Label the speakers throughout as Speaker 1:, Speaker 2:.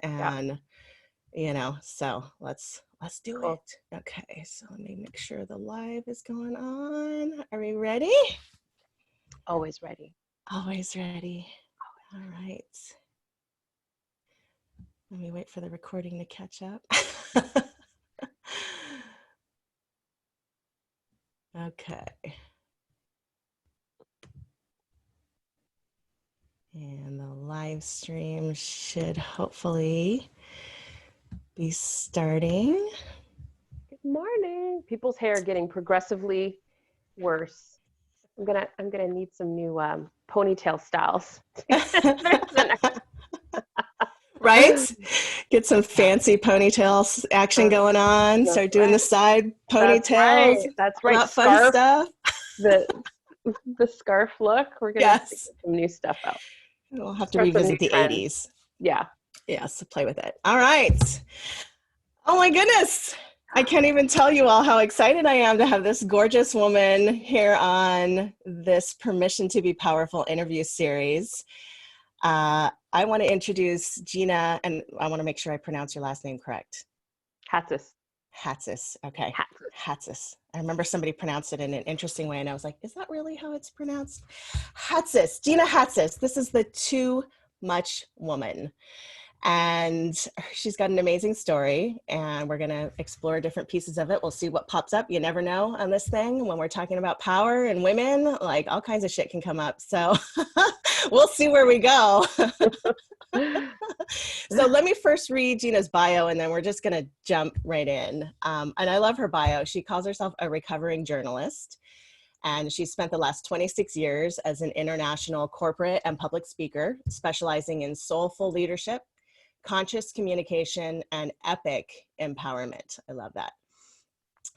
Speaker 1: Yeah.
Speaker 2: And, so let's do
Speaker 1: Cool.
Speaker 2: it. Okay, so let me make sure the live is going on. Are we ready?
Speaker 1: Always ready.
Speaker 2: Always ready. All right. Let me wait for the recording to catch up. Okay. And the live stream should hopefully be starting.
Speaker 1: Good morning. People's hair getting progressively worse. I'm gonna need some new ponytail styles.
Speaker 2: Right? Get some fancy ponytail action going on.
Speaker 1: That's
Speaker 2: Start doing the side
Speaker 1: That's
Speaker 2: ponytails.
Speaker 1: right. That's
Speaker 2: All
Speaker 1: right.
Speaker 2: that fun
Speaker 1: Scarf.
Speaker 2: stuff.
Speaker 1: The scarf look. We're gonna get
Speaker 2: Yes.
Speaker 1: some new stuff out.
Speaker 2: We'll have to
Speaker 1: Start some
Speaker 2: revisit
Speaker 1: new
Speaker 2: the
Speaker 1: trends.
Speaker 2: 80s.
Speaker 1: Yeah.
Speaker 2: Yes, play with it. All right. Oh my goodness. I can't even tell you all how excited I am to have this gorgeous woman here on this Permission to Be Powerful interview series. I want to introduce Gina, and I want to make sure I pronounce your last name correct.
Speaker 1: Hatzis.
Speaker 2: Hatzis. Okay.
Speaker 1: Hatzis.
Speaker 2: Hatzis. I remember somebody pronounced it in an interesting way, and I was like, is that really how it's pronounced? Hatzis. Gina Hatzis. This is the Too Much Woman. And she's got an amazing story, and we're going to explore different pieces of it. We'll see what pops up. You never know on this thing. When we're talking about power and women, like all kinds of shit can come up. So we'll see where we go. So let me first read Gina's bio, and then we're just going to jump right in. And I love her bio. She calls herself a recovering journalist. And she spent the last 26 years as an international corporate and public speaker, specializing in soulful leadership, conscious communication, and epic empowerment. I love that.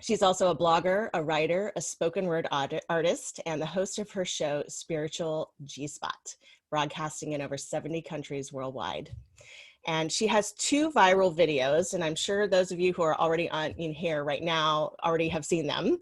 Speaker 2: She's also a blogger, a writer, a spoken word artist, and the host of her show, Spiritual G-Spot, broadcasting in over 70 countries worldwide. And she has 2 viral videos, and I'm sure those of you who are already on in here right now already have seen them.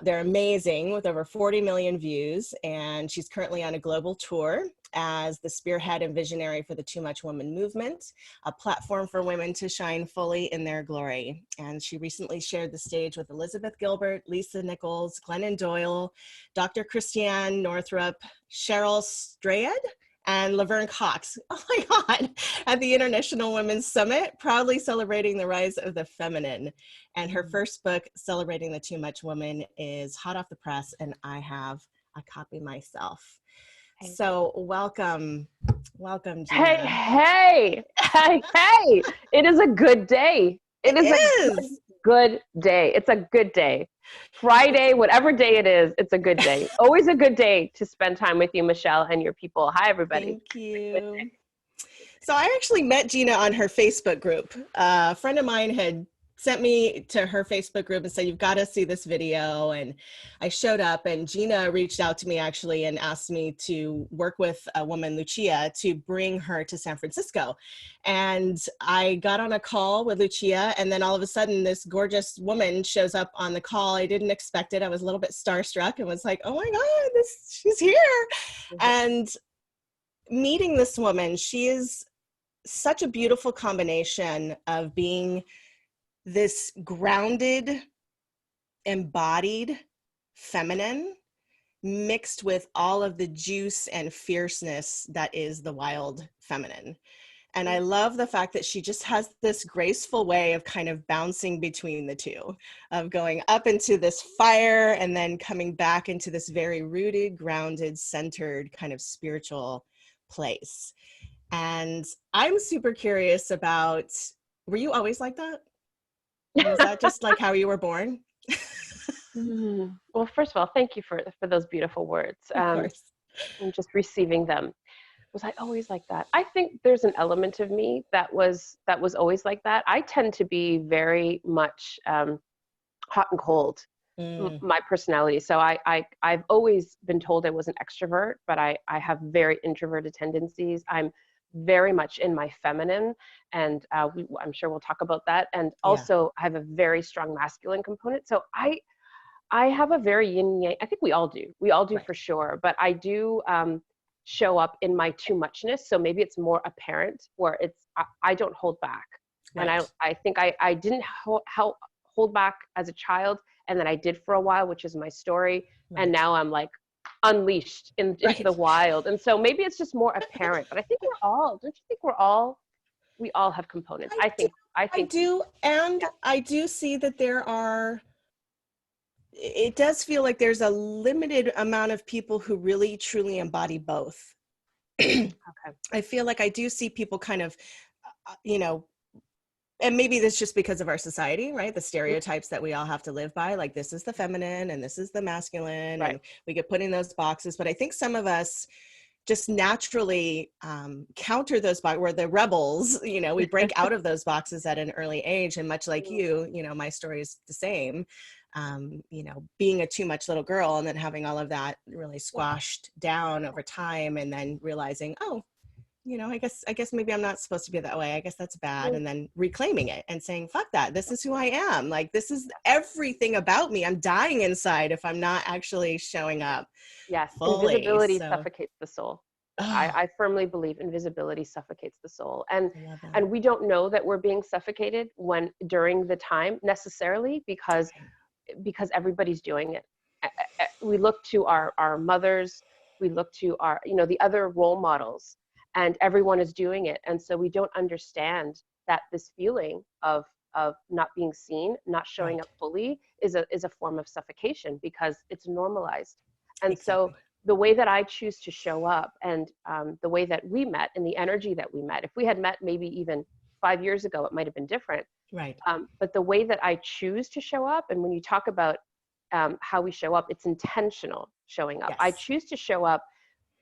Speaker 2: They're amazing, with over 40 million views, and she's currently on a global tour as the Spearhead and Visionary for the Too Much Woman movement, a platform for women to shine fully in their glory. And she recently shared the stage with Elizabeth Gilbert, Lisa Nichols, Glennon Doyle, Dr. Christiane Northrup, Cheryl Strayed, and Laverne. Oh my God, at the International Women's Summit, proudly celebrating the rise of the feminine. And her first book, Celebrating the Too Much Woman, is hot off the press, and I have a copy myself. So welcome, Gina.
Speaker 1: Hey. It is a good day. It is a good day. It's a good day. Friday, whatever day it is, it's a good day. Always a good day to spend time with you, Michelle, and your people. Hi, everybody.
Speaker 2: Thank you. So I actually met Gina on her Facebook group. A friend of mine had sent me to her Facebook group and said, you've got to see this video. And I showed up, and Gina reached out to me actually and asked me to work with a woman, Lucia, to bring her to San Francisco. And I got on a call with Lucia, and then all of a sudden this gorgeous woman shows up on the call. I didn't expect it. I was a little bit starstruck and was like, oh my God, she's here. And meeting this woman, she is such a beautiful combination of being this grounded, embodied feminine mixed with all of the juice and fierceness that is the wild feminine. And I love the fact that she just has this graceful way of kind of bouncing between the two, of going up into this fire and then coming back into this very rooted, grounded, centered kind of spiritual place. And I'm super curious about, were you always like that? Was that just like how you were born?
Speaker 1: Well, first of all, thank you for those beautiful words.
Speaker 2: Of course.
Speaker 1: And just receiving them. Was I always like that? I think there's an element of me that was always like that. I tend to be very much hot and cold, my personality. So I've always been told I was an extrovert, but I have very introverted tendencies. I'm very much in my feminine, and I'm sure we'll talk about that. And also I have a very strong masculine component. So I have a very yin yang. I think we all do. We all do, right, for sure. But I do. show up in my too muchness. So maybe it's more apparent where I don't hold back.
Speaker 2: Right.
Speaker 1: And I think I didn't hold back as a child, and then I did for a while, which is my story.
Speaker 2: Right.
Speaker 1: And now I'm like unleashed into the wild. And so maybe it's just more apparent, but I think don't you think we all have components? I do.
Speaker 2: And I do see that it does feel like there's a limited amount of people who really truly embody both.
Speaker 1: Okay.
Speaker 2: I feel like I do see people kind of, and maybe that's just because of our society, right? The stereotypes that we all have to live by, like this is the feminine and this is the masculine,
Speaker 1: right.
Speaker 2: and we get put in those boxes. But I think some of us just naturally counter those boxes. We're the rebels, we break out of those boxes at an early age. And much like you, my story is the same. Being a too much little girl and then having all of that really squashed down over time, and then realizing, I guess maybe I'm not supposed to be that way. I guess that's bad. And then reclaiming it and saying, fuck that. This is who I am. Like, this is everything about me. I'm dying inside if I'm not actually showing up.
Speaker 1: Yes.
Speaker 2: Fully.
Speaker 1: Invisibility suffocates the soul. I firmly believe invisibility suffocates the soul. And we don't know that we're being suffocated during the time necessarily, because everybody's doing it. We look to our mothers, we look to our, the other role models, and everyone is doing it. And so we don't understand that this feeling of not being seen, not showing up fully is a form of suffocation, because it's normalized. And so the way that I choose to show up, and the way that we met and the energy that we met, if we had met maybe even 5 years ago, it might've been different.
Speaker 2: Right.
Speaker 1: But the way that I choose to show up, and when you talk about how we show up, it's intentional showing up. Yes. I choose to show up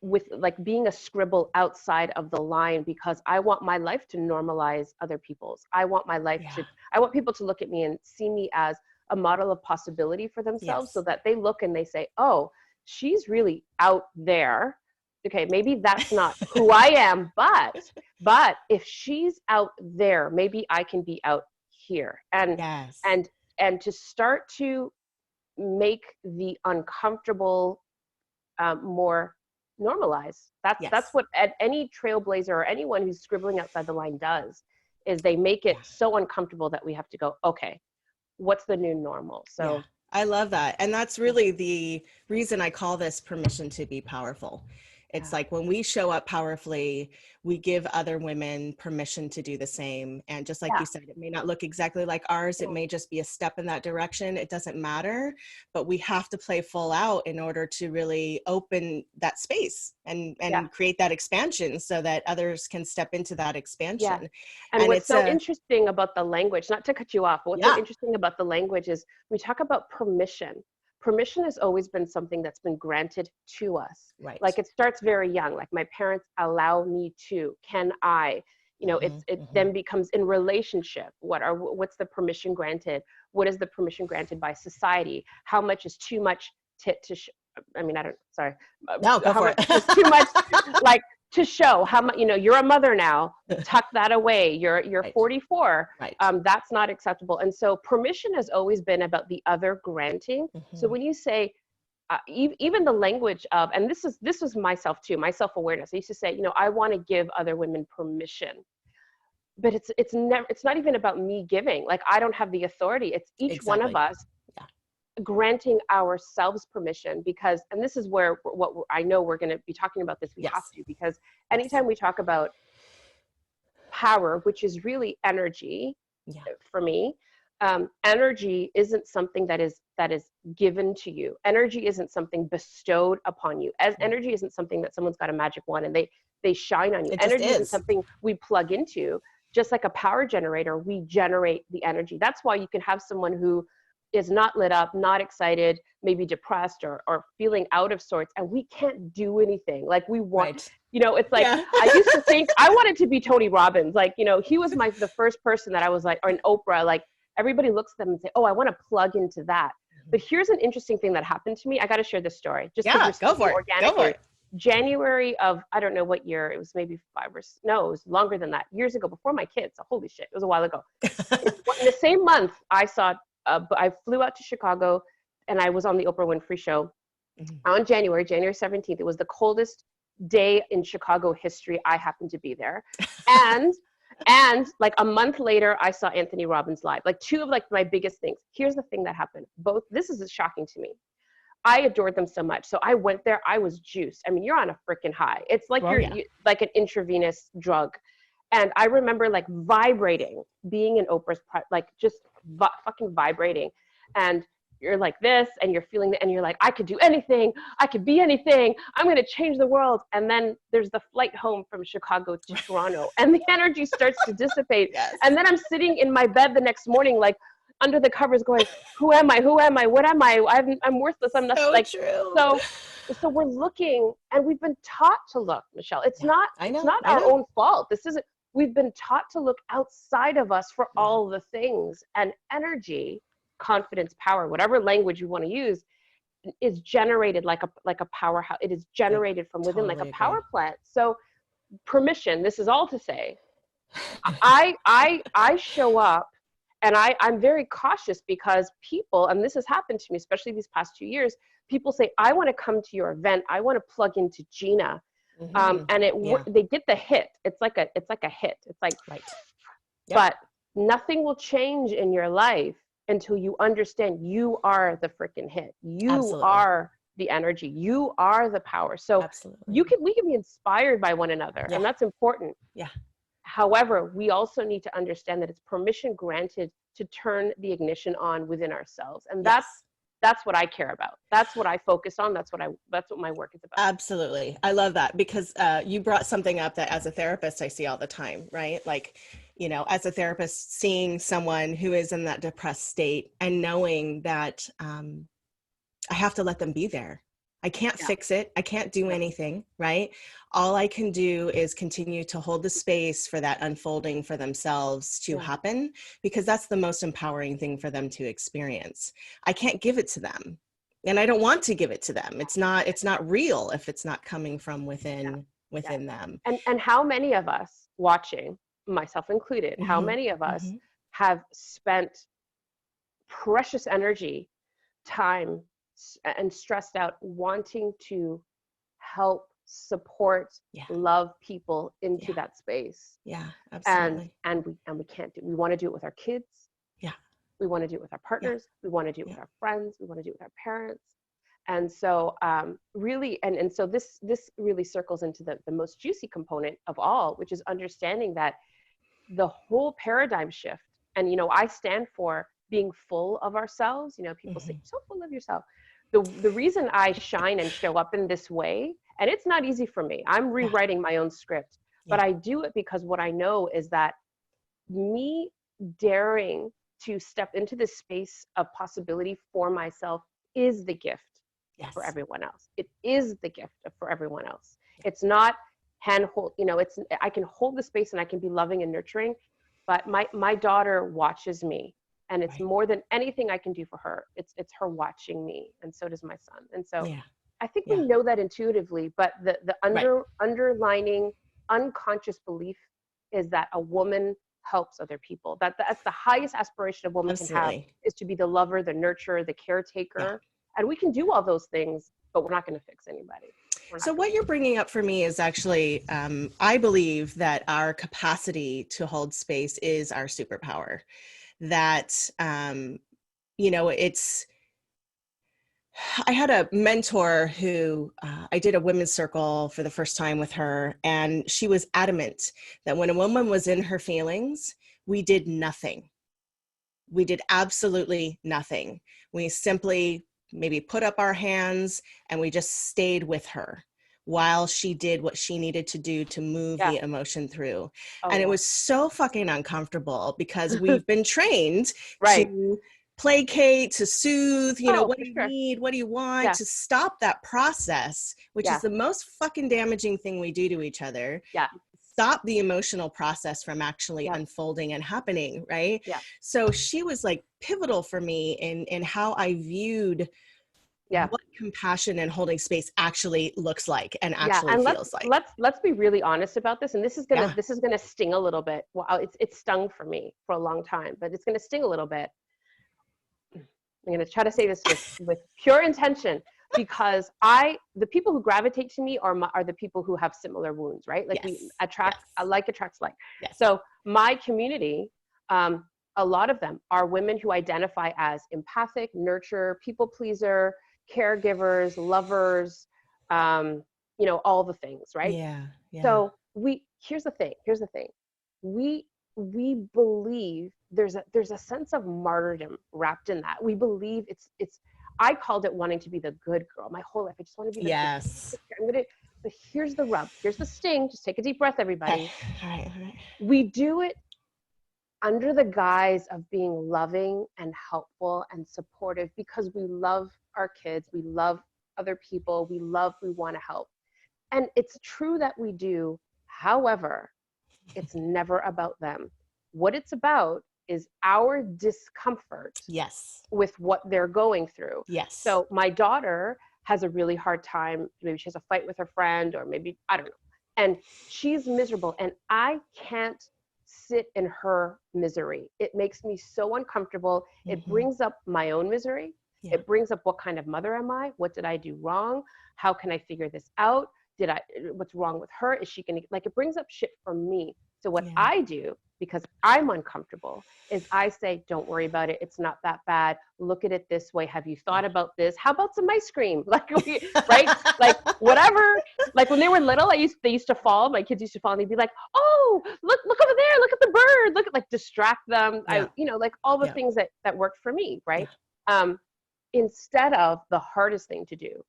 Speaker 1: with like being a scribble outside of the line, because I want my life to normalize other people's. I want my life I want people to look at me and see me as a model of possibility for themselves, so that they look and they say, oh, she's really out there. Okay, maybe that's not who I am, but if she's out there, maybe I can be out here. And and to start to make the uncomfortable more normalized. That's what any trailblazer or anyone who's scribbling outside the line does, is they make it so uncomfortable that we have to go, okay, what's the new normal? So
Speaker 2: I love that. And that's really the reason I call this permission to be powerful. It's like when we show up powerfully, we give other women permission to do the same. And just like you said, it may not look exactly like ours. It may just be a step in that direction. It doesn't matter, but we have to play full out in order to really open that space and create that expansion, so that others can step into that expansion.
Speaker 1: Yeah. And what's so interesting about the language, not to cut you off, but what's so interesting about the language is we talk about permission. Permission has always been something that's been granted to us.
Speaker 2: Right.
Speaker 1: Like it starts very young, like my parents allow me to, can I, it then becomes in relationship. What's the permission granted? What is the permission granted by society? How much is too much
Speaker 2: No, go for it.
Speaker 1: Is too much, like, to show how much, you're a mother now, tuck that away. You're 44.
Speaker 2: Right.
Speaker 1: That's not acceptable. And so permission has always been about the other granting. So when you say, even the language of, and this was myself too, my self-awareness. I used to say, I want to give other women permission, but it's not even about me giving. Like, I don't have the authority. It's each one of us granting ourselves permission, because, and this is where I know we're going to be talking about this, we have to, because anytime we talk about power, which is really energy, for me, energy isn't something that is given to you. Energy isn't something bestowed upon you. As energy isn't something that someone's got a magic wand and they shine on you. Energy isn't something we plug into. Just like a power generator, we generate the energy. That's why you can have someone who is not lit up, not excited, maybe depressed or feeling out of sorts, and we can't do anything. Like, we want, it's like, I used to think I wanted to be Tony Robbins. Like, he was the first person that I was like, or an Oprah, like everybody looks at them and say, oh, I want to plug into that. But here's an interesting thing that happened to me. I got to share this story. Just
Speaker 2: go for it.
Speaker 1: January of, I don't know what year, it was maybe it was longer than that, years ago, before my kids. So holy shit, it was a while ago. In the same month, I flew out to Chicago, and I was on the Oprah Winfrey Show on January 17th. It was the coldest day in Chicago history, I happened to be there. And like a month later, I saw Anthony Robbins live. Like two of like my biggest things. Here's the thing that happened. Both, this is shocking to me. I adored them so much. So I went there, I was juiced. I mean, you're on a freaking high. It's like like an intravenous drug. And I remember like vibrating, being in Oprah's, like just fucking vibrating. And you're like this, and you're feeling it, and you're like, I could do anything. I could be anything. I'm going to change the world. And then there's the flight home from Chicago to Toronto, and the energy starts to dissipate.
Speaker 2: Yes.
Speaker 1: And then I'm sitting in my bed the next morning, like under the covers going, who am I? Who am I? What am I? I'm worthless. I'm not
Speaker 2: So
Speaker 1: like,
Speaker 2: true.
Speaker 1: So we're looking, and we've been taught to look, Michelle. It's not our own fault. We've been taught to look outside of us for all the things, and energy, confidence, power, whatever language you want to use, is generated like a powerhouse. It is generated from within, like a power plant. So permission, this is all to say, I show up, and I'm very cautious because people, and this has happened to me, especially these past 2 years, people say, I want to come to your event. I want to plug into Gina. And they get the hit. It's like a hit. It's like,
Speaker 2: right.
Speaker 1: But nothing will change in your life until you understand you are the freaking hit. You are the energy. You are the power. So we can be inspired by one another, and that's important.
Speaker 2: Yeah.
Speaker 1: However, we also need to understand that it's permission granted to turn the ignition on within ourselves. And that's what I care about. That's what I focus on. That's what my work is about.
Speaker 2: Absolutely. I love that, because you brought something up that as a therapist, I see all the time, right? Like, you know, as a therapist, seeing someone who is in that depressed state and knowing that I have to let them be there. I can't fix it. I can't do anything, right? All I can do is continue to hold the space for that unfolding for themselves to happen, because that's the most empowering thing for them to experience. I can't give it to them, and I don't want to give it to them. It's not real if it's not coming from within them.
Speaker 1: And how many of us watching, myself included, how many of us have spent precious energy, time, and stressed out wanting to help, support, love people into that space.
Speaker 2: Yeah, absolutely.
Speaker 1: And we can't do. We want to do it with our kids.
Speaker 2: Yeah.
Speaker 1: We want to do it with our partners. We want to do it with our friends. We want to do it with our parents. And so really, and so this really circles into the most juicy component of all, which is understanding that the whole paradigm shift. And, you know, I stand for being full of ourselves. You know, people say, so full of yourself. The reason I shine and show up in this way, and it's not easy for me, I'm rewriting my own script, but I do it because what I know is that me daring to step into this space of possibility for myself is the gift for everyone else. It is the gift for everyone else. It's not handhold, you know, I can hold the space and I can be loving and nurturing, but my daughter watches me. And it's more than anything I can do for her. It's her watching me, and so does my son. And so I think we know that intuitively, but the underlining unconscious belief is that a woman helps other people. That's the highest aspiration a woman can have, is to be the lover, the nurturer, the caretaker. And we can do all those things, but we're not going to fix anybody.
Speaker 2: So what you're bringing up for me is actually, I believe that our capacity to hold space is our superpower. That, you know, I had a mentor who I did a women's circle for the first time with her, and she was adamant that when a woman was in her feelings, we did nothing. We did absolutely nothing. We simply maybe put up our hands and we just stayed with her while she did what she needed to do to move the emotion through. And it was so fucking uncomfortable because we've been trained to placate, to soothe, you know, what do you need? What do you want? To stop that process, which is the most fucking damaging thing we do to each other. Stop the emotional process from actually unfolding and happening, right? So she was like pivotal for me in how I viewed what compassion and holding space actually looks like and actually feels like.
Speaker 1: Let's be really honest about this. And this is gonna sting a little bit. Well, it's stung for me for a long time, but it's gonna sting a little bit. I'm gonna try to say this with pure intention. because the people who gravitate to me are the people who have similar wounds, right? Like we attract, like attracts like. So my community, a lot of them are women who identify as empathic, nurture, people pleaser, caregivers, lovers, you know, all the things, right? So here's the thing. We believe there's a sense of martyrdom wrapped in that. We believe it's I called it wanting to be the good girl my whole life. I just want to be the good girl. But here's the rub. Here's the sting. Just take a deep breath, everybody.
Speaker 2: Okay. All right.
Speaker 1: We do it under the guise of being loving and helpful and supportive because we love our kids. We love other people. We want to help. And it's true that we do. However, it's never about them. What it's about is our discomfort with what they're going through. So my daughter has a really hard time. Maybe she has a fight with her friend, or maybe, I don't know. And she's miserable. And I can't sit in her misery. It makes me so uncomfortable. It brings up my own misery. It brings up, what kind of mother am I? What did I do wrong? How can I figure this out? What's wrong with her? Is she gonna, like, it brings up shit for me. So what I do, because I'm uncomfortable, is I say, don't worry about it. It's not that bad. Look at it this way. Have you thought about this? How about some ice cream? Like, right? Like, whatever. Like when they were little, they used to fall. My kids used to fall, and they'd be like, oh, look over there. Look at the bird. Look at, like, distract them. You know, like all the things that worked for me, right? Instead of the hardest thing to do,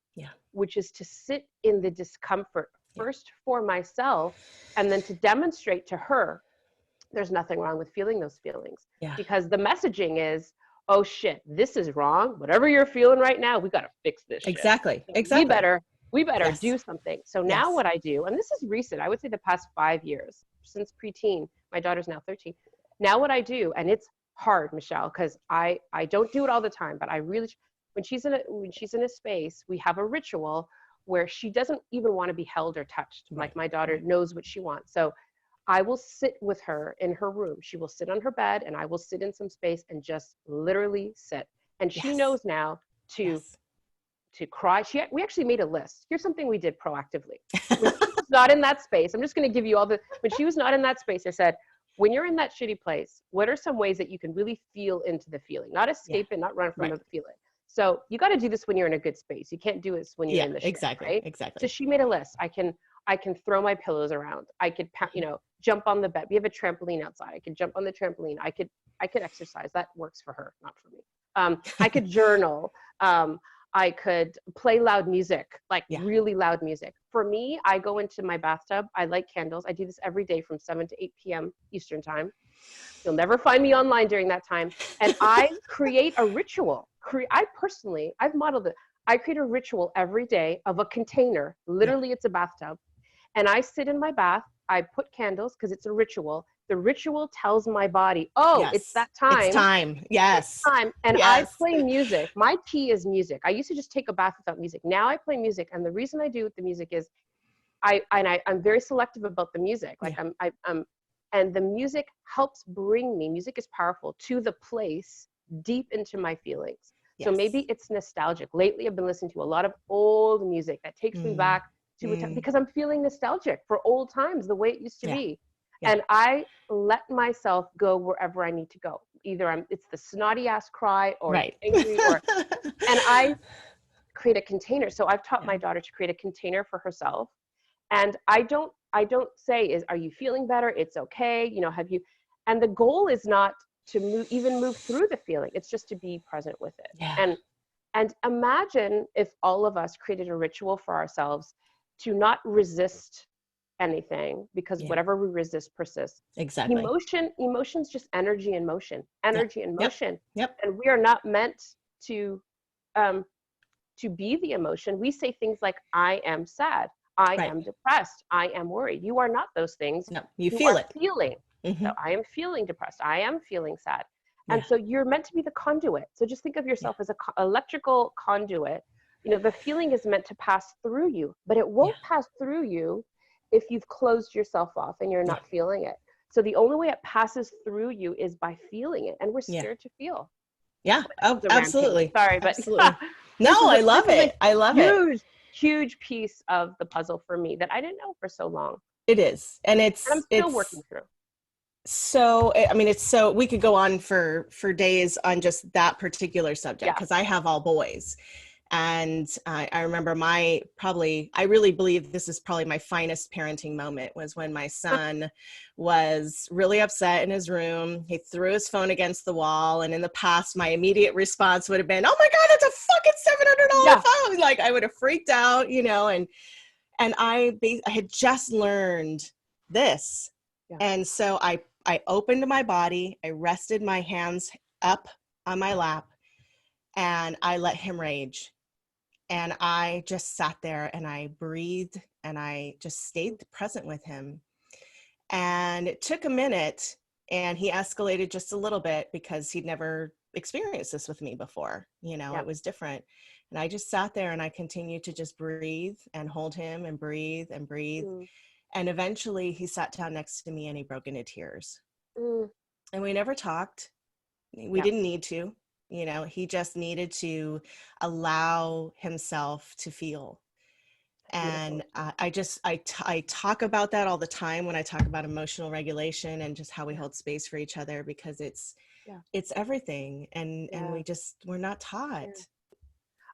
Speaker 1: which is to sit in the discomfort first for myself, and then to demonstrate to her there's nothing wrong with feeling those feelings. Because the messaging is, oh shit, this is wrong. Whatever you're feeling right now, we got to fix this shit.
Speaker 2: Exactly.
Speaker 1: We better do something. So now what I do, and this is recent, I would say the past 5 years, since preteen, my daughter's now 13. Now what I do, and it's hard, Michelle, because I don't do it all the time, but I really, when she's in a space, we have a ritual where she doesn't even want to be held or touched. Like, my daughter knows what she wants. So I will sit with her in her room. She will sit on her bed, and I will sit in some space and just literally sit. And she knows now to cry. We actually made a list. Here's something we did proactively. When she was not in that space, I'm just going to give you when she was not in that space, I said, when you're in that shitty place, what are some ways that you can really feel into the feeling? Not escape it, not run from the feeling. So you got to do this when you're in a good space. You can't do this when you're in the shit, right?
Speaker 2: Exactly.
Speaker 1: So she made a list. I can throw my pillows around. I could, jump on the bed. We have a trampoline outside. I could jump on the trampoline. I could exercise. That works for her, not for me. I could journal. I could play loud music, like really loud music. For me, I go into my bathtub. I light candles. I do this every day from 7 to 8 p.m. Eastern time. You'll never find me online during that time. And I create a ritual. I've modeled it. I create a ritual every day of a container. Literally, it's a bathtub. And I sit in my bath. I put candles because it's a ritual. The ritual tells my body, it's that time.
Speaker 2: It's time. Yes.
Speaker 1: It's time. And I play music. My key is music. I used to just take a bath without music. Now I play music. And the reason I do with the music is I'm very selective about the music. Like and the music helps bring me, music is powerful, to the place deep into my feelings. So maybe it's nostalgic. Lately, I've been listening to a lot of old music that takes me back to a time, because I'm feeling nostalgic for old times, the way it used to be. And I let myself go wherever I need to go. Either it's the snotty ass cry, or angry, and I create a container. So I've taught my daughter to create a container for herself. And I don't say, are you feeling better? It's okay. Have you, and the goal is not to move through the feeling. It's just to be present with it. And imagine if all of us created a ritual for ourselves to not resist anything, because whatever we resist persists.
Speaker 2: Exactly.
Speaker 1: Emotion's just energy in motion, in motion. And we are not meant to be the emotion. We say things like, I am sad. I am depressed. I am worried. You are not those things.
Speaker 2: No, you feel it.
Speaker 1: Feeling. So I am feeling depressed. I am feeling sad. And so you're meant to be the conduit. So just think of yourself as an electrical conduit. The feeling is meant to pass through you, but it won't pass through you if you've closed yourself off and you're not feeling it. So the only way it passes through you is by feeling it. And we're scared to feel.
Speaker 2: Yeah, absolutely.
Speaker 1: Sorry, but
Speaker 2: absolutely. No, I love it. I love it.
Speaker 1: Huge piece of the puzzle for me that I didn't know for so long.
Speaker 2: It is. And
Speaker 1: I'm still working through.
Speaker 2: So, I mean, it's so, we could go on for days on just that particular subject, because I have all boys. And I remember I really believe this is probably my finest parenting moment, was when my son was really upset in his room. He threw his phone against the wall. And in the past, my immediate response would have been, oh my God, that's a fucking $700 phone. Like, I would have freaked out, you know, and I had just learned this. Yeah. And so I opened my body, I rested my hands up on my lap, and I let him rage. And I just sat there and I breathed and I just stayed present with him. And it took a minute, and he escalated just a little bit because he'd never experienced this with me before. You know, It was different. And I just sat there and I continued to just breathe and hold him and breathe and breathe. And eventually he sat down next to me and he broke into tears. And we never talked. We didn't need to. You know, he just needed to allow himself to feel. And I talk about that all the time when I talk about emotional regulation and just how we hold space for each other, because it's everything. And we're not taught.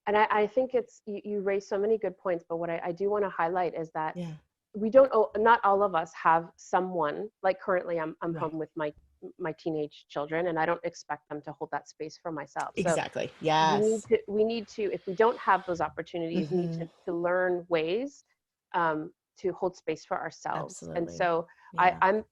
Speaker 1: And I think you raise so many good points, but what I do want to highlight is that we don't, not all of us have someone, like currently I'm home with my teenage children, and I don't expect them to hold that space for myself.
Speaker 2: Exactly. So yes.
Speaker 1: We need to, if we don't have those opportunities, need to learn ways to hold space for ourselves. Absolutely. And so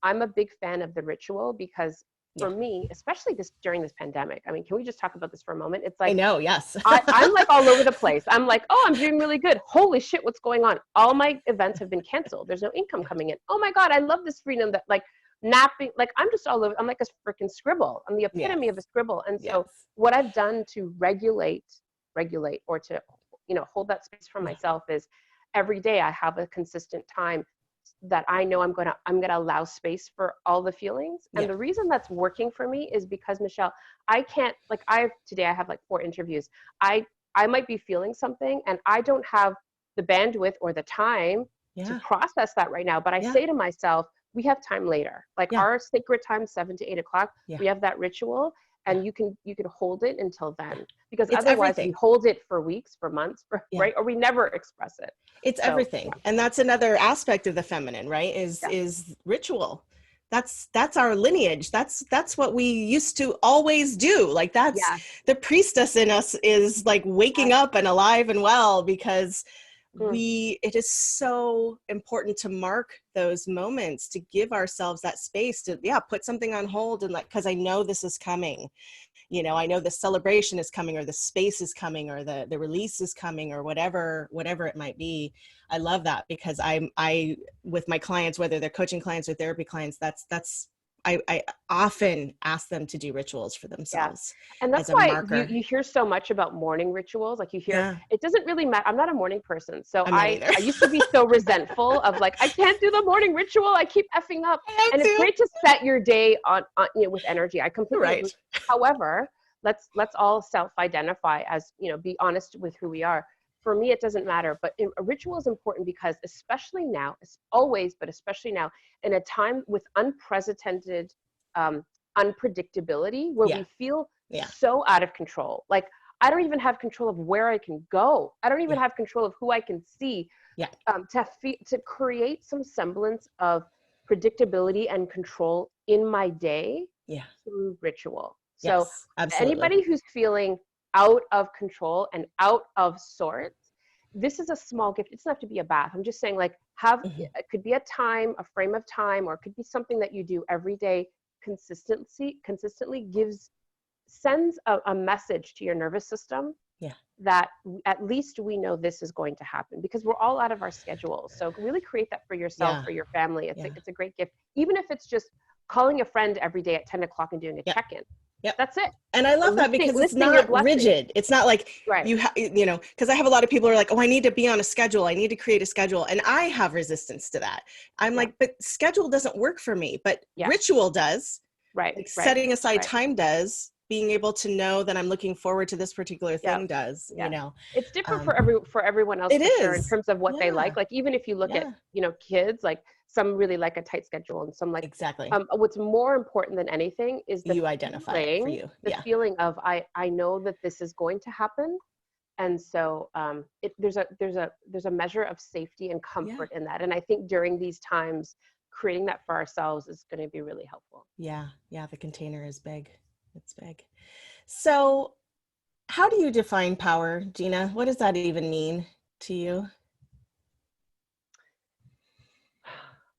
Speaker 1: I'm a big fan of the ritual, because for me, especially during this pandemic, I mean, can we just talk about this for a moment? It's like,
Speaker 2: I know, yes.
Speaker 1: I'm like all over the place. I'm like, oh, I'm doing really good. Holy shit, what's going on? All my events have been canceled. There's no income coming in. Oh my God, I love this freedom that, like, napping, like, I'm just all over. I'm like a freaking scribble. I'm the epitome of a scribble. And so what I've done to regulate or to, you know, hold that space for myself is every day I have a consistent time that I know I'm going to allow space for all the feelings. And the reason that's working for me is because, Michelle, I can't, like, today I have like 4 interviews. I might be feeling something and I don't have the bandwidth or the time to process that right now. But I say to myself, we have time later. Like our sacred time, 7 to 8 o'clock, we have that ritual, and you can hold it until then, because it's otherwise everything. We hold it for weeks, for months, right? Or we never express it.
Speaker 2: It's everything. And that's another aspect of the feminine, right? Is ritual. That's our lineage. That's what we used to always do. Like that's the priestess in us is like waking up and alive and well, because it is so important to mark those moments, to give ourselves that space to put something on hold, and like, because I know this is coming, you know, I know the celebration is coming, or the space is coming, or the release is coming, or whatever it might be. I love that, because I with my clients, whether they're coaching clients or therapy clients, I often ask them to do rituals for themselves.
Speaker 1: And that's why you hear so much about morning rituals. Like you hear, it doesn't really matter. I'm not a morning person. So I used to be so resentful of like, I can't do the morning ritual. I keep effing up. And it's great to set your day on with energy. I completely agree. However, let's all self-identify as, be honest with who we are. For me, it doesn't matter, but a ritual is important because especially now, always, but especially now, in a time with unprecedented unpredictability, where we feel so out of control. Like, I don't even have control of where I can go. I don't even have control of who I can see. To create some semblance of predictability and control in my day through ritual. So anybody who's feeling out of control and out of sorts, this is a small gift. It doesn't have to be a bath. I'm just saying, like, it could be a frame of time, or it could be something that you do every day consistently sends a message to your nervous system that at least we know this is going to happen, because we're all out of our schedules. So really create that for yourself, for your family. It's a great gift. Even if it's just calling a friend every day at 10 o'clock and doing a check-in. That's it.
Speaker 2: And I love that, because it's not rigid. It's not like because I have a lot of people who are like, oh, I need to be on a schedule. I need to create a schedule. And I have resistance to that. I'm like, but schedule doesn't work for me, but ritual does. Like setting aside time does. being able to know that I'm looking forward to this particular thing does,
Speaker 1: Yeah.
Speaker 2: you know.
Speaker 1: It's different for everyone else
Speaker 2: It
Speaker 1: for sure in
Speaker 2: is.
Speaker 1: terms of what they
Speaker 2: Yeah.
Speaker 1: like. Like even if you look at,
Speaker 2: Yeah.
Speaker 1: you know, kids, like some really like a tight schedule and some like
Speaker 2: Exactly.
Speaker 1: what's more important than anything is
Speaker 2: You identify it for you.
Speaker 1: the
Speaker 2: Yeah.
Speaker 1: feeling of I know that this is going to happen. And so there's a measure of safety and
Speaker 2: Yeah.
Speaker 1: comfort in that. And I think during these times, creating that for ourselves is going to be really helpful.
Speaker 2: Yeah. Yeah. The container is big. It's big. So how do you define power, Gina? What does that even mean to you?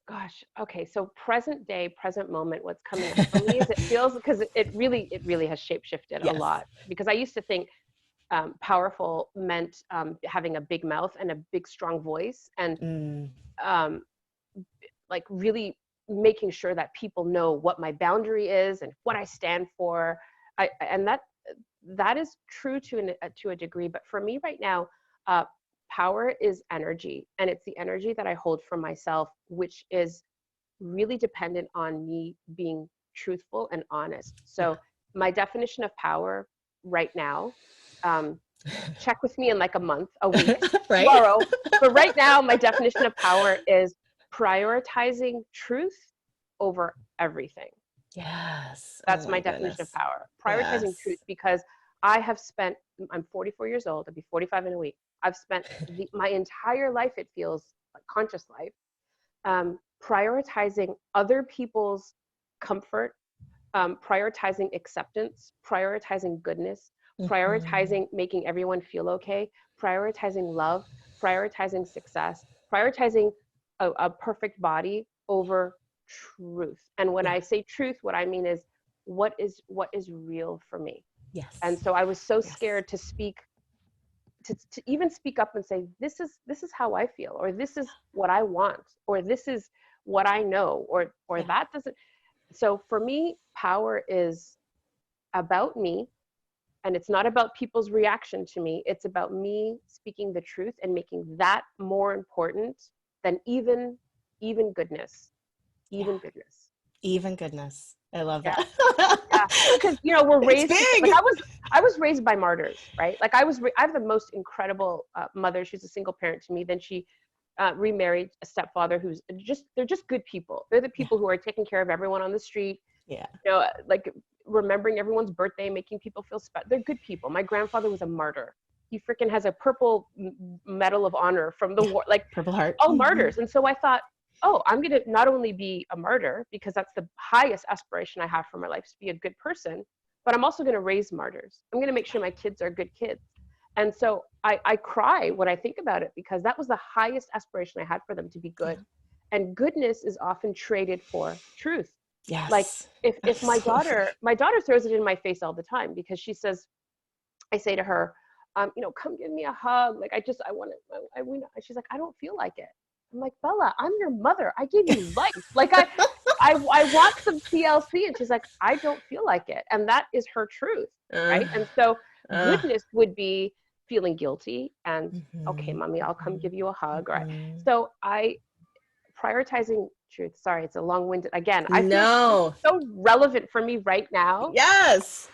Speaker 1: Gosh, okay. So present day, present moment, what's coming up for me is it feels because it really has shape shifted a
Speaker 2: Yes.
Speaker 1: lot. Because I used to think powerful meant having a big mouth and a big strong voice and um, like really making sure that people know what my boundary is and what I stand for. And that is true to a degree. But for me right now, power is energy, and it's the energy that I hold for myself, which is really dependent on me being truthful and honest. So my definition of power right now, check with me in like a week,
Speaker 2: Right?
Speaker 1: tomorrow. But right now, my definition of power is prioritizing truth over everything.
Speaker 2: Yes.
Speaker 1: That's
Speaker 2: Oh
Speaker 1: my
Speaker 2: my
Speaker 1: definition of
Speaker 2: goodness.
Speaker 1: power. Prioritizing truth,
Speaker 2: Yes.
Speaker 1: because I'm 44 years old, I'll be 45 in a week. I've spent my entire life, it feels like conscious life, prioritizing other people's comfort, prioritizing acceptance, prioritizing goodness,
Speaker 2: Mhm.
Speaker 1: prioritizing making everyone feel okay, prioritizing love, prioritizing success, prioritizing a perfect body over truth. And when
Speaker 2: Yeah.
Speaker 1: I say truth, what I mean is what is real for me. And
Speaker 2: Yes.
Speaker 1: so I was so
Speaker 2: Yes.
Speaker 1: scared to even speak up and say this is how I feel, or this is what I want, or this is what I know, or
Speaker 2: Yeah.
Speaker 1: that doesn't. So for me, power is about me, and it's not about people's reaction to me. It's about me speaking the truth and making that more important than even goodness,
Speaker 2: Yeah.
Speaker 1: even goodness.
Speaker 2: Even goodness. I love
Speaker 1: Yeah,
Speaker 2: that.
Speaker 1: yeah. Because you know we're
Speaker 2: It's
Speaker 1: raised to like
Speaker 2: big.
Speaker 1: I was raised by martyrs, right? Like I have the most incredible mother. She's a single parent to me. Then she remarried a stepfather who's they're just good people. They're the
Speaker 2: Yeah.
Speaker 1: people who are taking care of everyone on the street,
Speaker 2: Yeah.
Speaker 1: you know, like remembering everyone's birthday, making people feel special. They're good people. My grandfather was a martyr. He freaking has a purple medal of honor from the war, like
Speaker 2: Purple heart.
Speaker 1: all martyrs. And so I thought, oh, I'm going to not only be a martyr, because that's the highest aspiration I have for my life, to be a good person, but I'm also going to raise martyrs. I'm going to make sure my kids are good kids. And so I cry when I think about it, because that was the highest aspiration I had for them, to be good.
Speaker 2: Yeah.
Speaker 1: And goodness is often traded for truth. Like
Speaker 2: Yes.
Speaker 1: if
Speaker 2: Absolutely.
Speaker 1: my daughter throws it in my face all the time, because she says, I say to her, you know, come give me a hug. Like I want to, she's like, I don't feel like it. I'm like, Bella, I'm your mother. I gave you life. Like I want some TLC. And she's like, I don't feel like it. And that is her truth.
Speaker 2: Uh,
Speaker 1: Right. And so
Speaker 2: uh,
Speaker 1: goodness would be feeling guilty and, okay,
Speaker 2: mhm,
Speaker 1: mommy, I'll come
Speaker 2: mhm,
Speaker 1: give you a hug. Right.
Speaker 2: mhm.
Speaker 1: So prioritizing truth. Sorry, it's a long-winded. Again, I feel truth
Speaker 2: No.
Speaker 1: is so relevant for me right now.
Speaker 2: Yes.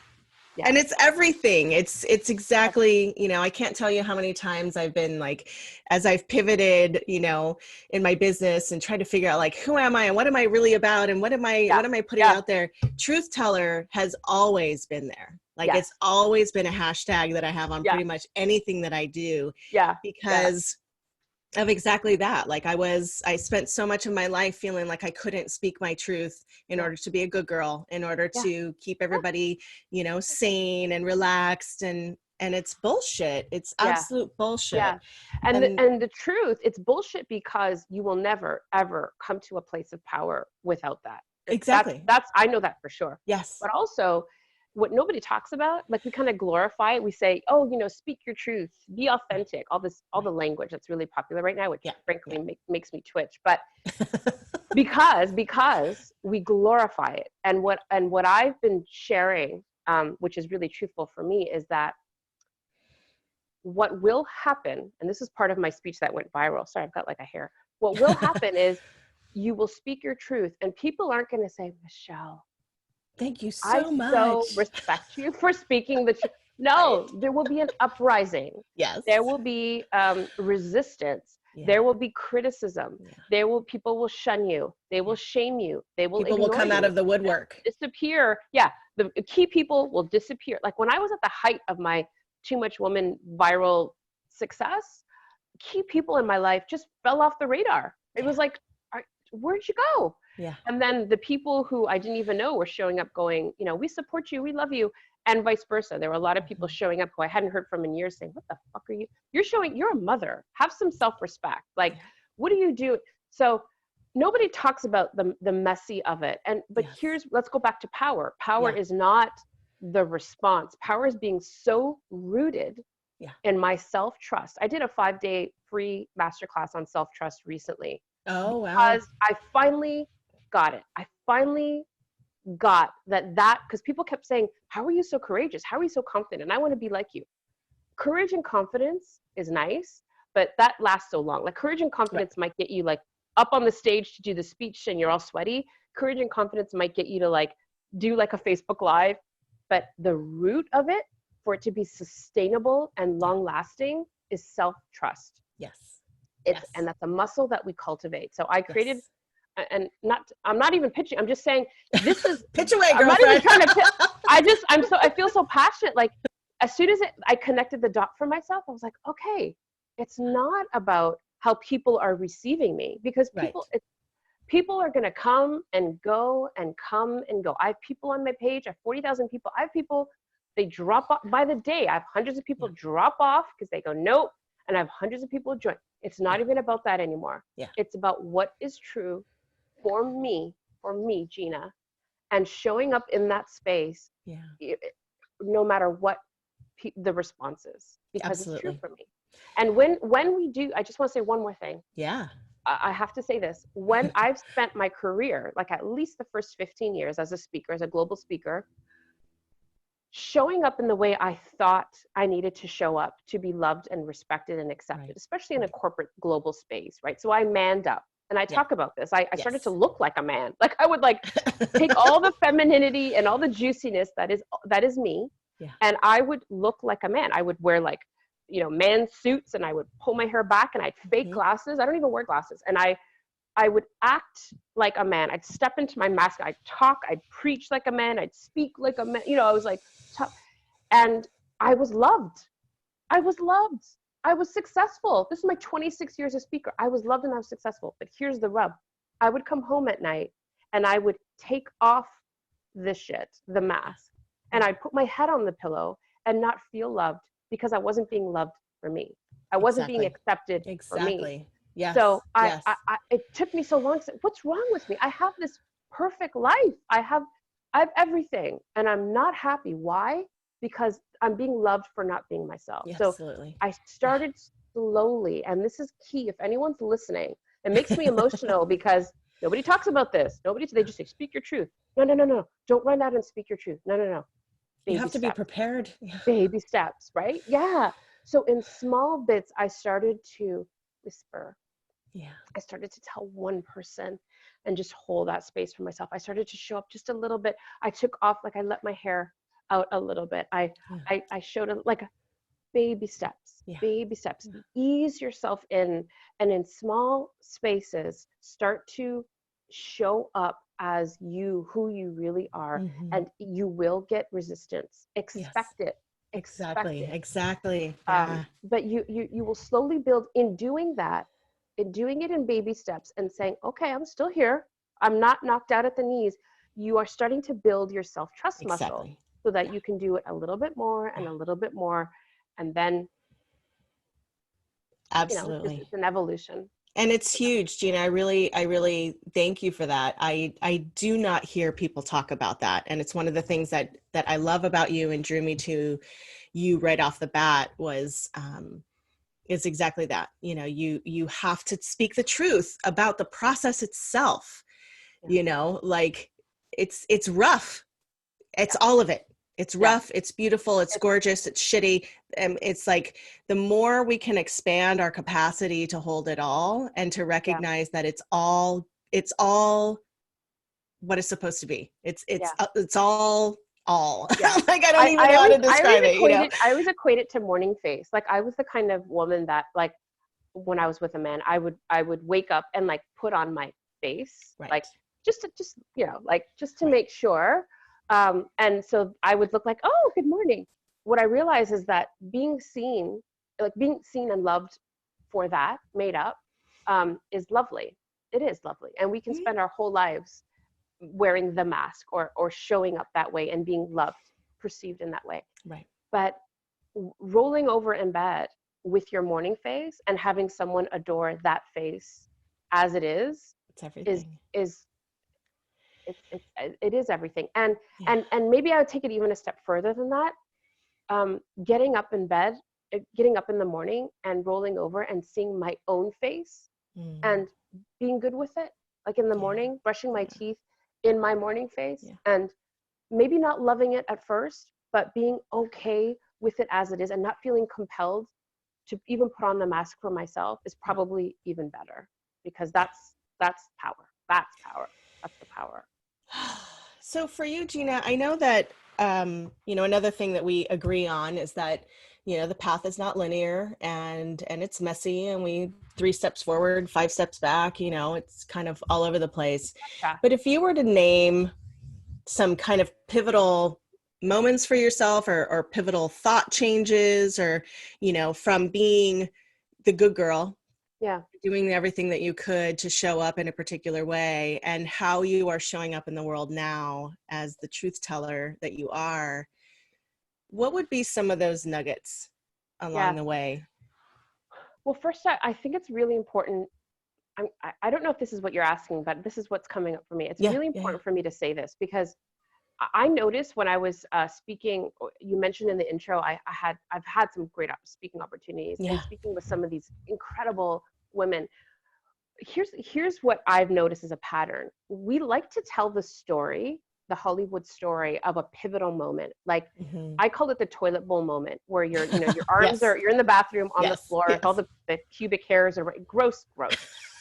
Speaker 1: Yeah.
Speaker 2: And it's everything. It's exactly, you know, I can't tell you how many times I've been like, as I've pivoted, you know, in my business and tried to figure out like, who am I and what am I really about and what am
Speaker 1: Yeah.
Speaker 2: I putting
Speaker 1: Yeah.
Speaker 2: out there? Truth teller has always been there. Like
Speaker 1: Yes.
Speaker 2: it's always been a hashtag that I have on
Speaker 1: Yeah.
Speaker 2: pretty much anything that I do,
Speaker 1: Yeah. Yeah.
Speaker 2: because of exactly that. Like I spent so much of my life feeling like I couldn't speak my truth in
Speaker 1: Yeah.
Speaker 2: order to be a good girl, in order
Speaker 1: Yeah.
Speaker 2: to keep everybody, you know, sane and relaxed, and it's bullshit. It's
Speaker 1: Yeah.
Speaker 2: absolute bullshit.
Speaker 1: Yeah. And
Speaker 2: And
Speaker 1: the truth, it's bullshit, because you will never ever come to a place of power without that.
Speaker 2: exactly.
Speaker 1: That's I know that for sure.
Speaker 2: Yes.
Speaker 1: But also what nobody talks about, like we kind of glorify it. We say, oh, you know, speak your truth, be authentic, all the language that's really popular right now, which
Speaker 2: Yeah.
Speaker 1: frankly
Speaker 2: Yeah.
Speaker 1: makes me twitch. But because we glorify it, and what I've been sharing, which is really truthful for me, is that what will happen, and this is part of my speech that went viral. Sorry, I've got like a hair. What will happen is you will speak your truth, and people aren't going to say, Michelle,
Speaker 2: Thank you
Speaker 1: I
Speaker 2: so much.
Speaker 1: so respect you for speaking the truth. No, there will be an uprising.
Speaker 2: Yes.
Speaker 1: There will be resistance.
Speaker 2: Yeah.
Speaker 1: There will be criticism.
Speaker 2: Yeah.
Speaker 1: People will shun you. They will shame you. They will
Speaker 2: People will come
Speaker 1: you.
Speaker 2: out of the woodwork.
Speaker 1: Disappear. Yeah, the key people will disappear. Like when I was at the height of my Too Much Woman viral success, key people in my life just fell off the radar. It was like, where'd you go?
Speaker 2: Yeah.
Speaker 1: And then the people who I didn't even know were showing up going, you know, we support you, we love you, and vice versa. There were a lot of people showing up who I hadn't heard from in years saying, what the fuck are you? You're a mother. Have some self-respect. Like, what do you do? So nobody talks about the messy of it. But let's go back to power. Power is not the response. Power is being so rooted in my self-trust. I did a 5-day free masterclass on self-trust recently.
Speaker 2: Oh, wow.
Speaker 1: Because I finally got it. I finally got because people kept saying, how are you so courageous? How are you so confident? And I want to be like you. Courage and confidence is nice, but that lasts so long. Like courage and confidence might get you like up on the stage to do the speech and you're all sweaty. Courage and confidence might get you to like do like a Facebook Live, but the root of it, for it to be sustainable and long lasting, is self-trust.
Speaker 2: Yes.
Speaker 1: And that's a muscle that we cultivate. So I created, and I'm not even pitching. I'm just saying this is
Speaker 2: pitch away, girlfriend.
Speaker 1: I'm not even trying to pitch. I feel so passionate. Like as soon as I connected the dot for myself, I was like, okay, it's not about how people are receiving me, because people are going to come and go and come and go. I have people on my page. I have 40,000 people. I have people, they drop off by the day. I have hundreds of people drop off because they go, nope. And I have hundreds of people join. It's not even about that anymore.
Speaker 2: Yeah.
Speaker 1: It's about what is true for me, Gina, and showing up in that space, no matter what the response is, because it's true for me. And when we do, I just want to say one more thing.
Speaker 2: Yeah.
Speaker 1: I have to say this. When I've spent my career, like at least the first 15 years as a speaker, as a global speaker, showing up in the way I thought I needed to show up to be loved and respected and accepted, especially in a corporate global space, right? So I manned up. And I talk about this. I started to look like a man. Like I would like take all the femininity and all the juiciness that is me. Yeah. And I would look like a man. I would wear like, you know, man suits, and I would pull my hair back, and I'd fake glasses. I don't even wear glasses. And I would act like a man. I'd step into my mask. I'd talk. I'd preach like a man. I'd speak like a man. You know, I was like, and I was loved. I was loved. I was successful. This is my 26 years as speaker. I was loved and I was successful. But here's the rub. I would come home at night and I would take off the mask, and I'd put my head on the pillow and not feel loved because I wasn't being loved for me. I wasn't being accepted for me.
Speaker 2: Yes.
Speaker 1: So it took me so long to say, what's wrong with me? I have this perfect life. I have everything, and I'm not happy. Why? Because I'm being loved for not being myself.
Speaker 2: Yes,
Speaker 1: so
Speaker 2: absolutely.
Speaker 1: I started slowly, and this is key. If anyone's listening, it makes me emotional because nobody talks about this. They just say, speak your truth. No. Don't run out and speak your truth. No.
Speaker 2: You have to be prepared.
Speaker 1: Baby steps, right? Yeah. So in small bits, I started to whisper. Yeah. I started to tell one person and just hold that space for myself. I started to show up just a little bit. I took off, like I let my hair out a little bit. I showed like baby steps, baby steps. Ease yourself in, and in small spaces, start to show up as who you really are, and you will get resistance. Expect it.
Speaker 2: Exactly.
Speaker 1: But you will slowly build in doing that, in doing it in baby steps and saying, okay, I'm still here. I'm not knocked out at the knees. You are starting to build your self-trust muscle so that you can do it a little bit more and a little bit more. And then,
Speaker 2: absolutely,
Speaker 1: it's an evolution.
Speaker 2: And it's huge, Gina. I really thank you for that. I do not hear people talk about that. And it's one of the things that I love about you and drew me to you right off the bat is exactly that. You know, you have to speak the truth about the process itself. You know, like it's rough. It's all of it. It's rough. It's beautiful. It's gorgeous. It's shitty. It's like the more we can expand our capacity to hold it all and to recognize that it's all what it's supposed to be. It's
Speaker 1: Yeah.
Speaker 2: it's all.
Speaker 1: Yeah.
Speaker 2: Like, I don't even know how to describe it, you know?
Speaker 1: I always equate it to morning face. Like I was the kind of woman that like when I was with a man, I would wake up and like put on my face,
Speaker 2: Right.
Speaker 1: like just you know, like just to
Speaker 2: Right.
Speaker 1: make sure. And so I would look like, oh, good morning. What I realize is that being seen and loved for that, made up, is lovely. It is lovely, and we can spend our whole lives wearing the mask or showing up that way and being loved, perceived in that way.
Speaker 2: Right.
Speaker 1: But rolling over in bed with your morning face and having someone adore that face as it is
Speaker 2: It's everything.
Speaker 1: it is everything. And
Speaker 2: Yeah.
Speaker 1: and maybe I would take it even a step further than that. Getting up in bed, getting up in the morning and rolling over and seeing my own face and being good with it, like in the morning, brushing my teeth in my morning face, and maybe not loving it at first, but being okay with it as it is and not feeling compelled to even put on the mask for myself is probably even better, because that's power. That's power. That's the power.
Speaker 2: So for you, Gina, I know that, you know, another thing that we agree on is that, you know, the path is not linear and it's messy, and we 3 steps forward, 5 steps back, you know, it's kind of all over the place.
Speaker 1: Yeah.
Speaker 2: But if you were to name some kind of pivotal moments for yourself, or pivotal thought changes, or, you know, from being the good girl, doing everything that you could to show up in a particular way, and how you are showing up in the world now as the truth teller that you are, what would be some of those nuggets along the way?
Speaker 1: Well, first, I think it's really important. I don't know if this is what you're asking, but this is what's coming up for me. It's really important for me to say this, because I noticed when I was speaking, you mentioned in the intro, I've had some great speaking opportunities and speaking with some of these incredible women. Here's what I've noticed as a pattern. We like to tell the story, the Hollywood story of a pivotal moment. Like I call it the toilet bowl moment, where your arms are, you're in the bathroom on the floor, with all the pubic hairs are gross.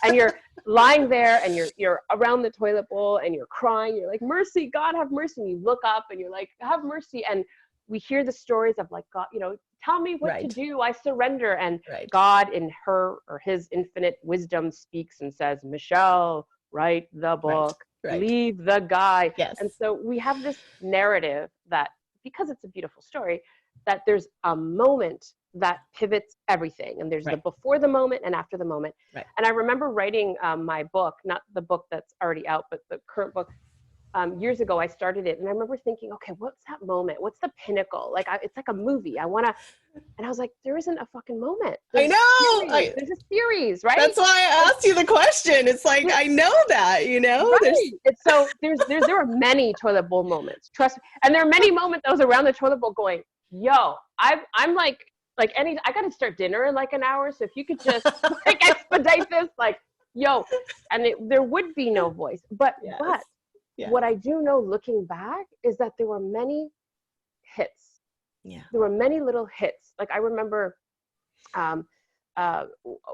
Speaker 1: And you're lying there and you're around the toilet bowl and you're crying. You're like, mercy, God have mercy. And you look up and you're like, have mercy. And we hear the stories of like, God, you know, tell me what to do. I surrender. And God in her or his infinite wisdom speaks and says, Michelle, write the book, leave the guy. And so we have this narrative that, because it's a beautiful story, that there's a moment that pivots everything. And there's the before the moment and after the moment. And I remember writing my book, not the book that's already out, but the current book. Years ago, I started it, and I remember thinking, okay, what's that moment? What's the pinnacle? Like, it's like a movie. And I was like, there isn't a fucking moment. There's a series, right?
Speaker 2: That's why I asked you the question. It's like, I know that, you know?
Speaker 1: So there are many toilet bowl moments, trust me. And there are many moments I was around the toilet bowl going, yo, I'm like I got to start dinner in like an hour. So if you could just like expedite this, like, yo, and there would be no voice. But what I do know looking back is that there were many hits. There were many little hits. Like I remember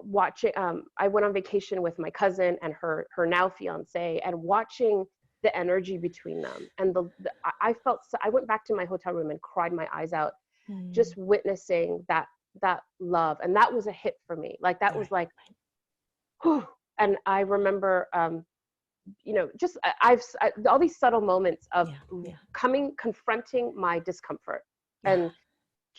Speaker 1: watching, I went on vacation with my cousin and her now fiance, and watching the energy between them. And I felt, I went back to my hotel room and cried my eyes out, just witnessing that love. And that was a hit for me. Like that was like, whew. And I remember, you know, just all these subtle moments of confronting my discomfort and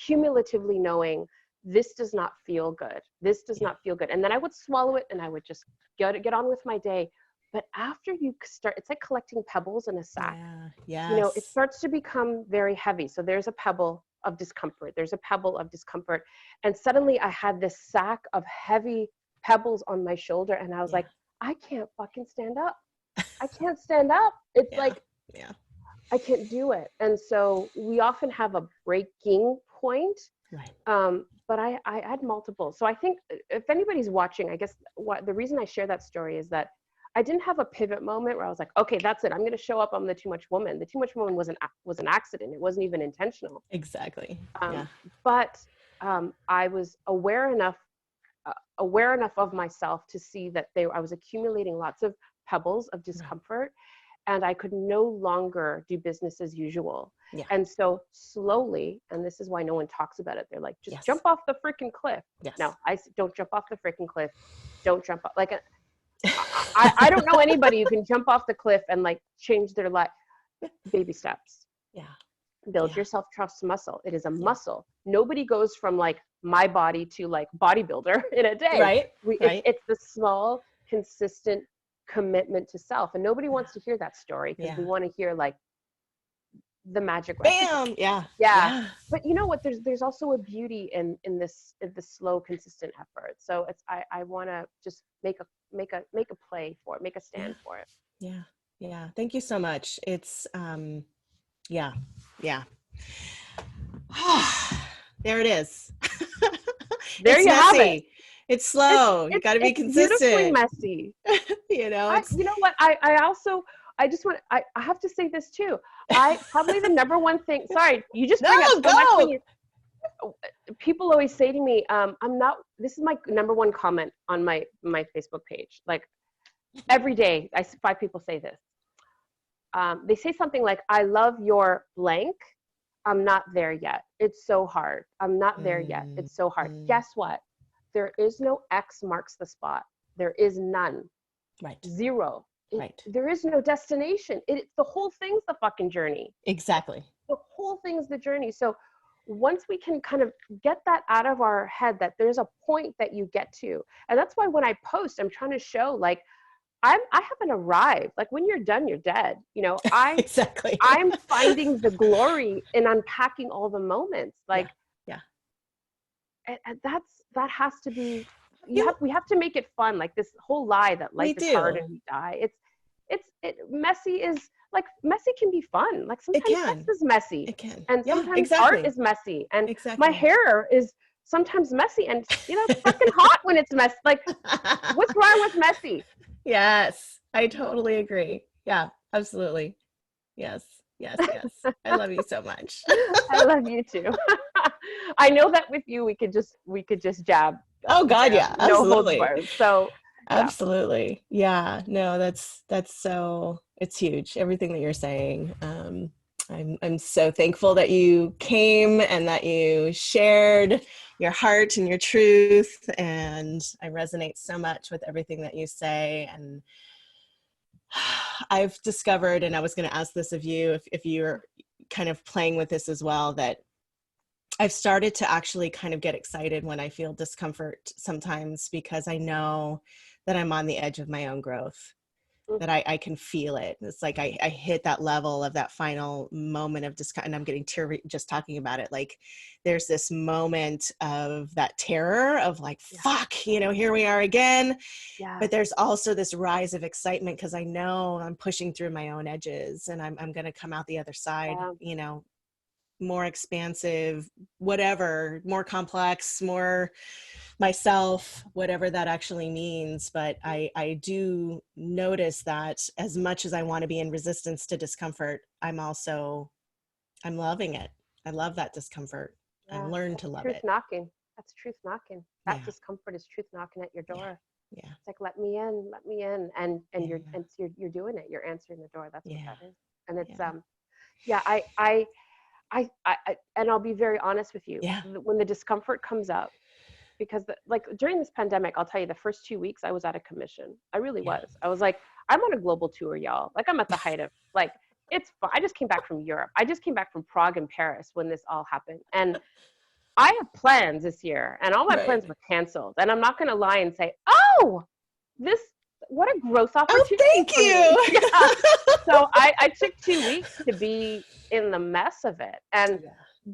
Speaker 1: cumulatively knowing this does not feel good. This does not feel good. And then I would swallow it and I would just get on with my day. But after you start, it's like collecting pebbles in a sack. You know, it starts to become very heavy. So there's a pebble of discomfort. There's a pebble of discomfort. And suddenly I had this sack of heavy pebbles on my shoulder. And I was like, I can't fucking stand up. I can't stand up. It's like, I can't do it. And so we often have a breaking point. But I had multiple. So I think if anybody's watching, I guess the reason I share that story is that I didn't have a pivot moment where I was like, okay, that's it. I'm going to show up. I'm the too much woman. The too much woman was an accident. It wasn't even intentional.
Speaker 2: Exactly.
Speaker 1: But I was aware enough of myself to see that I was accumulating lots of pebbles of discomfort. and I could no longer do business as usual.
Speaker 2: Yeah.
Speaker 1: And so slowly, and this is why no one talks about it, they're like, just
Speaker 2: Yes.
Speaker 1: jump off the freaking cliff.
Speaker 2: Yes.
Speaker 1: No, don't jump off the freaking cliff. Don't jump off. Like, I don't know anybody who can jump off the cliff and like change their life. Baby steps.
Speaker 2: Yeah.
Speaker 1: Build your self-trust muscle. It is a muscle. Nobody goes from like my body to like bodybuilder in a day.
Speaker 2: Right.
Speaker 1: It's the small, consistent commitment to self. And nobody wants to hear that story because we want to hear like the magic
Speaker 2: bam.
Speaker 1: Recipe. Yeah. But you know what? There's also a beauty in the slow, consistent effort. So I want to just make a play for it, make a stand for it.
Speaker 2: Yeah. Yeah. Thank you so much. It's yeah. There it is.
Speaker 1: There you have it.
Speaker 2: It's slow. You got to be consistent.
Speaker 1: Beautifully messy.
Speaker 2: You know.
Speaker 1: You know what? I have to say this too. Probably the number one thing. Sorry, you just bring up so much. People always say to me, this is my number one comment on my Facebook page. Like every day, 5 people say this. They say something like, I love your blank. I'm not there yet. It's so hard. I'm not there yet. It's so hard. Guess what? There is no X marks the spot. There is none.
Speaker 2: Right.
Speaker 1: Zero.
Speaker 2: Right.
Speaker 1: There is no destination. The whole thing's the fucking journey.
Speaker 2: Exactly.
Speaker 1: The whole thing's the journey. So once we can kind of get that out of our head that there's a point that you get to, and that's why when I post, I'm trying to show like, I haven't arrived. Like when you're done, you're dead. You know,
Speaker 2: exactly.
Speaker 1: I'm finding the glory in unpacking all the moments. Like, and that has to be, we have to make it fun. Like this whole lie that life is hard and we die. Messy can be fun. Like sometimes sex is messy.
Speaker 2: It can.
Speaker 1: And sometimes art is messy. And my hair is sometimes messy and it's fucking hot when it's messy. Like what's wrong with messy?
Speaker 2: Yes, I totally agree. Yeah, absolutely. Yes. I love you so much.
Speaker 1: I love you too. I know that with you, we could just jab.
Speaker 2: Oh God, yeah, absolutely.
Speaker 1: So
Speaker 2: absolutely, yeah. No, that's so. It's huge. Everything that you're saying. I'm so thankful that you came and that you shared your heart and your truth, and I resonate so much with everything that you say. And I've discovered, and I was going to ask this of you, if you're kind of playing with this as well, that I've started to actually kind of get excited when I feel discomfort sometimes, because I know that I'm on the edge of my own growth, that I can feel it. It's like I hit that level of that final moment of and I'm getting teary just talking about it. Like there's this moment of that terror of like, fuck, here we are again. Yeah. But there's also this rise of excitement because I know I'm pushing through my own edges and I'm going to come out the other side, more expansive, whatever, more complex, more myself, whatever that actually means. But I do notice that as much as I want to be in resistance to discomfort, I'm loving it. I love that discomfort. I learned to love it.
Speaker 1: That's truth knocking. That discomfort is truth knocking at your door.
Speaker 2: Yeah.
Speaker 1: It's like, let me in. And you're doing it. You're answering the door. That's what that is. And it's, I and I'll be very honest with you. Yeah. When the discomfort comes up, because during this pandemic, I'll tell you, the first 2 weeks I was out of commission. I really was. I was like, I'm on a global tour, y'all. Like I'm at the height of it's fun. I just came back from Europe. I just came back from Prague and Paris when this all happened. And I have plans this year and all my plans were canceled. And I'm not going to lie and say, what a growth opportunity.
Speaker 2: Oh, thank you.
Speaker 1: So I took 2 weeks to be in the mess of it. And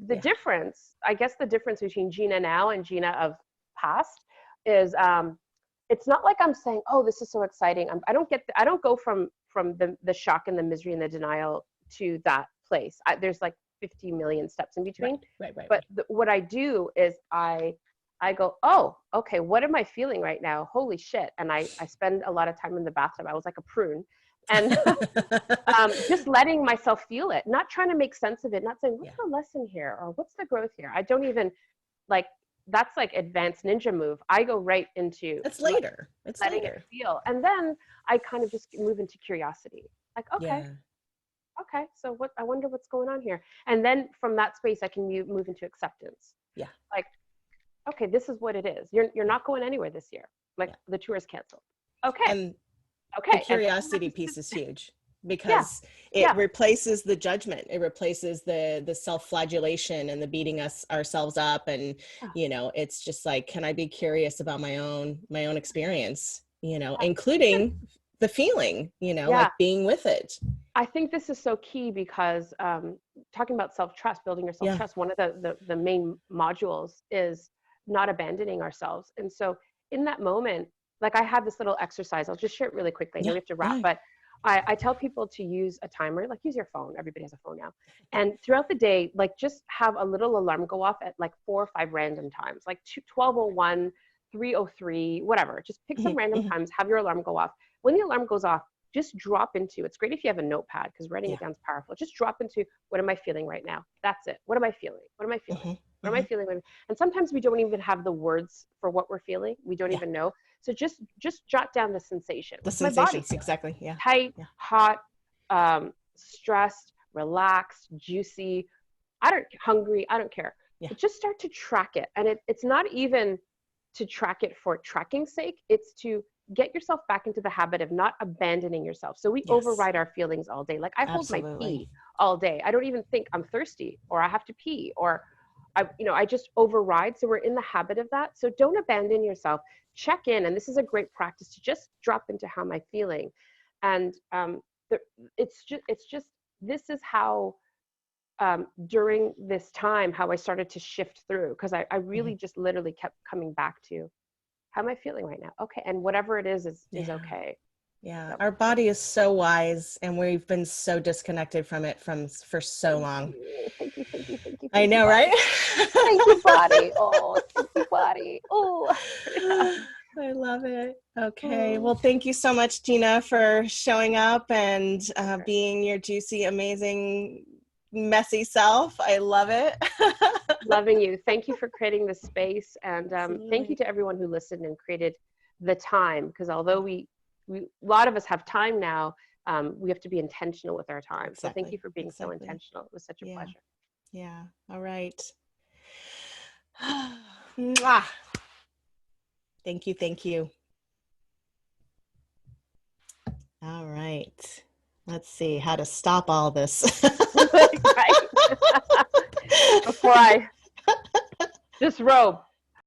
Speaker 1: the difference, I guess the difference between Gina now and Gina of past is it's not like I'm saying, oh, this is so exciting. I don't go from the shock and the misery and the denial to that place. There's like 50 million steps in between.
Speaker 2: Right.
Speaker 1: But what I do is I go, oh, okay, what am I feeling right now? Holy shit. And I spend a lot of time in the bathtub. I was like a prune. And just letting myself feel it, not trying to make sense of it, not saying, what's the lesson here? Or what's the growth here? I don't even that's like advanced ninja move. I go right into
Speaker 2: it's later. It's
Speaker 1: letting
Speaker 2: later.
Speaker 1: it feel. And then I kind of just move into curiosity. Like, okay,
Speaker 2: Yeah.
Speaker 1: okay, so what, I wonder what's going on here. And then from that space, I can move into acceptance.
Speaker 2: Yeah.
Speaker 1: Like, okay, this is what it is. You're not going anywhere this year. Like
Speaker 2: Yeah.
Speaker 1: the tour is canceled. Okay.
Speaker 2: And the
Speaker 1: Okay. And
Speaker 2: curiosity piece is huge
Speaker 1: yeah,
Speaker 2: because it
Speaker 1: yeah,
Speaker 2: replaces the judgment. It replaces the self-flagellation and the beating ourselves up. And,
Speaker 1: yeah,
Speaker 2: you know, it's just like, can I be curious about my own experience, you know,
Speaker 1: yeah.
Speaker 2: including the feeling, you know,
Speaker 1: Yeah.
Speaker 2: like being with it.
Speaker 1: I think this is so key because talking about self-trust, building your
Speaker 2: Yeah.
Speaker 1: self-trust, one of the main modules is not abandoning ourselves. And so in that moment, like I have this little exercise, I'll just share it really quickly. I know
Speaker 2: Yeah.
Speaker 1: we have to wrap,
Speaker 2: Yeah.
Speaker 1: but I tell people to use a timer, like use your phone. Everybody has a phone now. And throughout the day, like just have a little alarm go off at like 4 or 5 random times, like 12:01, 3:03, whatever. Just pick some
Speaker 2: Mhm,
Speaker 1: random
Speaker 2: mhm.
Speaker 1: times, have your alarm go off. When the alarm goes off, just drop into, it's great if you have a notepad because writing
Speaker 2: Yeah.
Speaker 1: it down is powerful. Just drop into, what am I feeling right now? That's it. What am I feeling? What am I feeling?
Speaker 2: Mhm,
Speaker 1: What am I
Speaker 2: mhm.
Speaker 1: feeling? And sometimes we don't even have the words for what we're feeling. We don't
Speaker 2: Yeah.
Speaker 1: even know. So just jot down the sensation.
Speaker 2: The
Speaker 1: What's my body
Speaker 2: sensations.
Speaker 1: feeling?
Speaker 2: Exactly. Yeah.
Speaker 1: Tight,
Speaker 2: Yeah.
Speaker 1: hot, stressed, relaxed, juicy. I don't hungry. I don't care.
Speaker 2: Yeah.
Speaker 1: But just start to track it. And it's not even to track it for tracking's sake. It's to get yourself back into the habit of not abandoning yourself. So we
Speaker 2: Yes.
Speaker 1: override our feelings all day. Like I hold my
Speaker 2: Absolutely.
Speaker 1: pee all day. I don't even think I'm thirsty or I have to pee or I just override. So we're in the habit of that. So don't abandon yourself. Check in, and this is a great practice to just drop into how am I feeling, and the, it's just this is how during this time how I started to shift through because I
Speaker 2: Mhm.
Speaker 1: really just literally kept coming back to how am I feeling right now? Okay, and whatever it is
Speaker 2: Yeah.
Speaker 1: okay.
Speaker 2: Yeah,
Speaker 1: So
Speaker 2: our body is so wise and we've been so disconnected from it for so
Speaker 1: thank
Speaker 2: long.
Speaker 1: you, thank you, thank you, thank you,
Speaker 2: I
Speaker 1: thank you,
Speaker 2: know, right?
Speaker 1: body. Thank you, body. Oh, thank you, body. Oh, yeah.
Speaker 2: I love it. Okay.
Speaker 1: Oh,
Speaker 2: Well, thank you so much, Gina, for showing up and
Speaker 1: sure.
Speaker 2: being your juicy, amazing, messy self. I love it.
Speaker 1: Loving you. Thank you for creating this space, and thank you
Speaker 2: Absolutely.
Speaker 1: to everyone who listened and created the time. Because although
Speaker 2: Yeah,
Speaker 1: we a lot of us have time now, we have to be intentional with our time. So thank you
Speaker 2: exactly.
Speaker 1: for being so
Speaker 2: Exactly.
Speaker 1: intentional. It was such a
Speaker 2: Yeah.
Speaker 1: pleasure.
Speaker 2: Yeah. All right. Mwah. Thank you. Thank you. All right. Let's see how to stop all this.
Speaker 1: Right. Before I disrobe.